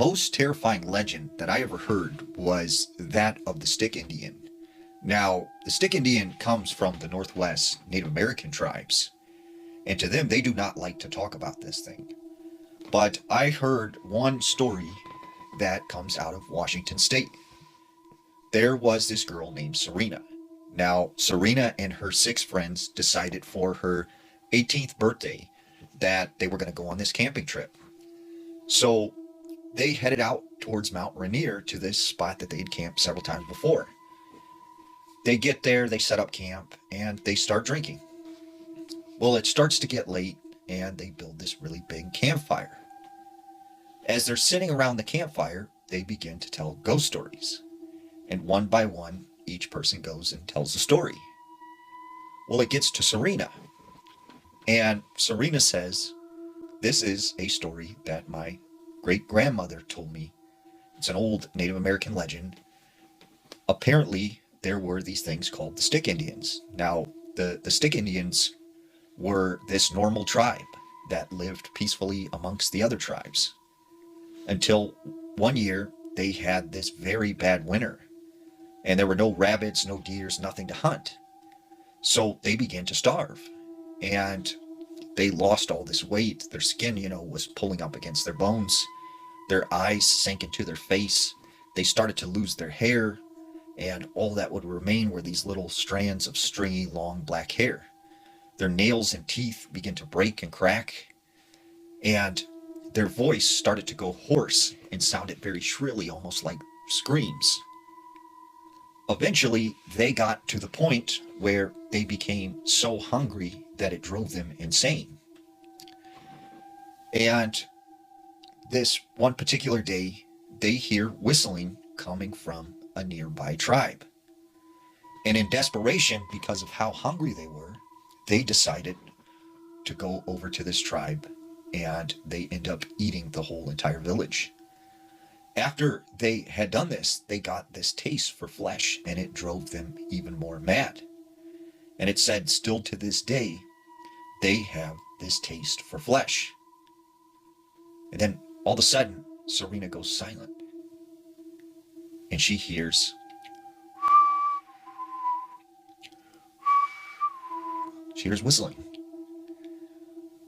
most terrifying legend that I ever heard was that of the Stick Indian. Now, the Stick Indian comes from the Northwest Native American tribes, and to them, they do not like to talk about this thing. But I heard one story that comes out of Washington State. There was this girl named Serena. Now, Serena and her 6 friends decided for her 18th birthday that they were going to go on this camping trip. So they headed out towards Mount Rainier to this spot that they had camped several times before. They get there, they set up camp, and they start drinking. Well, it starts to get late, and they build this really big campfire. As they're sitting around the campfire, they begin to tell ghost stories. And one by one, each person goes and tells a story. Well, it gets to Serena. And Serena says, "This is a story that my great-grandmother told me. It's an old Native American legend. Apparently, there were these things called the Stick Indians." Now, the Stick Indians were this normal tribe that lived peacefully amongst the other tribes. Until one year, they had this very bad winter. And there were no rabbits, no deers, nothing to hunt. So they began to starve. And they lost all this weight. Their skin, was pulling up against their bones. Their eyes sank into their face. They started to lose their hair. And all that would remain were these little strands of stringy, long black hair. Their nails and teeth began to break and crack. And their voice started to go hoarse and sounded very shrilly, almost like screams. Eventually, they got to the point where they became so hungry that it drove them insane. And this one particular day, they hear whistling coming from a nearby tribe. And in desperation, because of how hungry they were, they decided to go over to this tribe, and they end up eating the whole entire village. After they had done this, they got this taste for flesh, and it drove them even more mad. And it said, still to this day, they have this taste for flesh. And then all of a sudden, Serena goes silent. And she hears, whistling.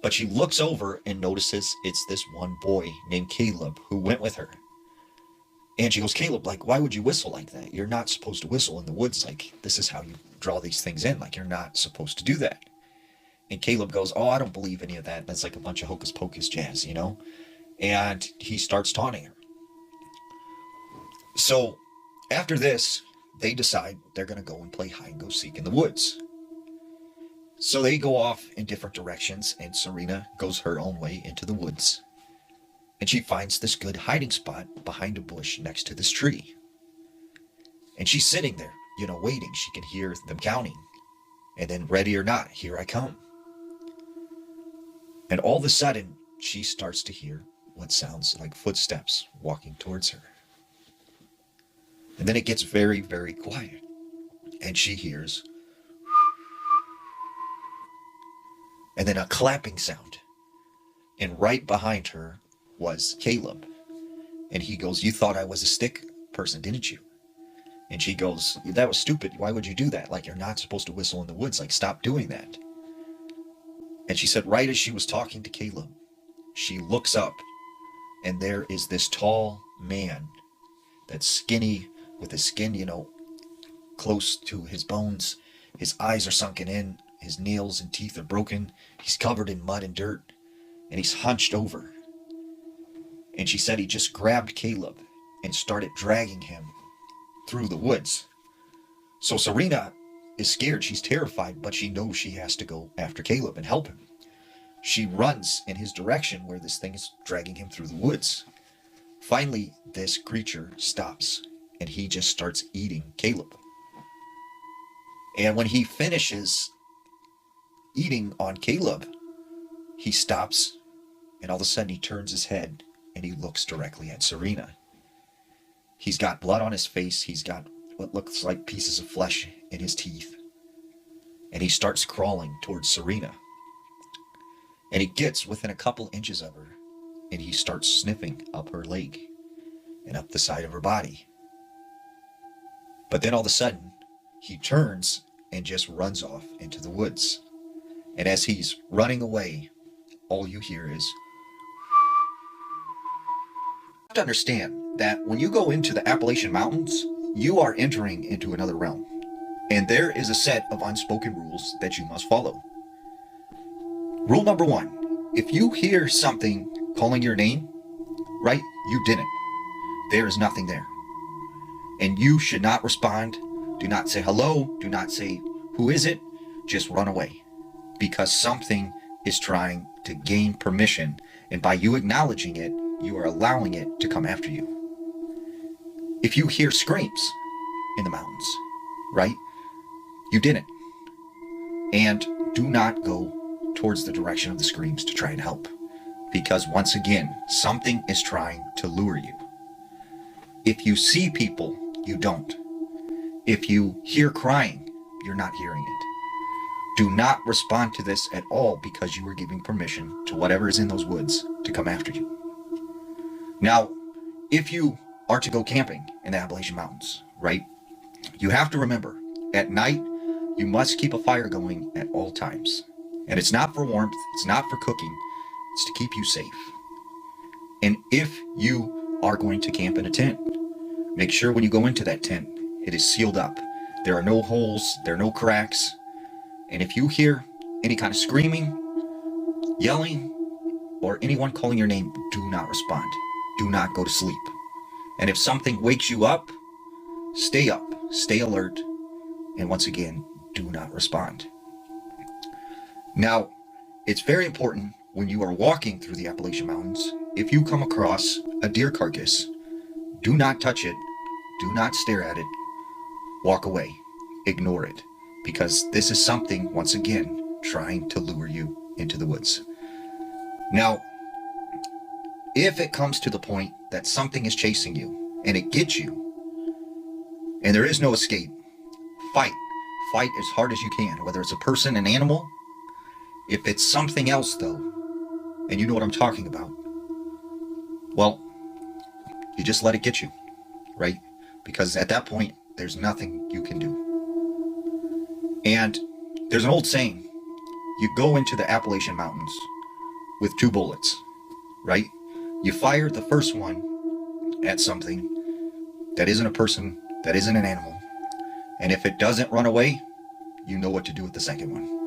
But she looks over and notices it's this one boy named Caleb who went with her. And she goes, "Caleb, why would you whistle like that? You're not supposed to whistle in the woods. This is how you draw these things in. You're not supposed to do that." And Caleb goes, "Oh, I don't believe any of that. That's like a bunch of hocus pocus jazz, And he starts taunting her. So after this, they decide they're going to go and play hide and go seek in the woods. So they go off in different directions, and Serena goes her own way into the woods. And she finds this good hiding spot behind a bush next to this tree. And she's sitting there, waiting. She can hear them counting. And then, ready or not, here I come. And all of a sudden, she starts to hear what sounds like footsteps walking towards her. And then it gets very, very quiet. And she hears, and then a clapping sound. And right behind her was Caleb. And he goes, "You thought I was a stick person, didn't you?" And she goes, "That was stupid. Why would you do that? You're not supposed to whistle in the woods. Stop doing that." And she said, right as she was talking to Caleb, she looks up, and there is this tall man that's skinny, with his skin, close to his bones. His eyes are sunken in. His nails and teeth are broken. He's covered in mud and dirt, and he's hunched over. And she said he just grabbed Caleb and started dragging him through the woods. So Serena is scared. She's terrified, but she knows she has to go after Caleb and help him. She runs in his direction where this thing is dragging him through the woods. Finally, this creature stops, and he just starts eating Caleb. And when he finishes eating on Caleb, he stops, and all of a sudden he turns his head and he looks directly at Serena. He's got blood on his face. He's got what looks like pieces of flesh in his teeth. And he starts crawling towards Serena. And he gets within a couple inches of her, and he starts sniffing up her leg. and up the side of her body. But then all of a sudden, he turns and just runs off into the woods. And as he's running away, all you hear is... You have to understand that when you go into the Appalachian Mountains, you are entering into another realm. And there is a set of unspoken rules that you must follow. Rule number 1, if you hear something calling your name, right, you didn't. There is nothing there. And you should not respond. Do not say hello. Do not say, who is it? Just run away. Because something is trying to gain permission. And by you acknowledging it, you are allowing it to come after you. If you hear screams in the mountains, right, you didn't. And do not go towards the direction of the screams to try and help. Because once again, something is trying to lure you. If you see people, you don't. If you hear crying, you're not hearing it. Do not respond to this at all because you are giving permission to whatever is in those woods to come after you. Now, if you are to go camping in the Appalachian Mountains, right, you have to remember, at night, you must keep a fire going at all times. And it's not for warmth, it's not for cooking, it's to keep you safe. And if you are going to camp in a tent, make sure when you go into that tent, it is sealed up. There are no holes, there are no cracks. And if you hear any kind of screaming, yelling, or anyone calling your name, do not respond. Do not go to sleep. And if something wakes you up, stay alert, and once again, do not respond. Now, it's very important when you are walking through the Appalachian Mountains, if you come across a deer carcass, do not touch it, do not stare at it, walk away, ignore it, because this is something, once again, trying to lure you into the woods. Now, if it comes to the point that something is chasing you and it gets you and there is no escape, fight as hard as you can, whether it's a person, an animal. If it's something else though, and you know what I'm talking about, well, you just let it get you, right? Because at that point there's nothing you can do. And there's an old saying, you go into the Appalachian Mountains with 2 bullets, right? You fire the first one at something that isn't a person, that isn't an animal. And if it doesn't run away, you know what to do with the second one.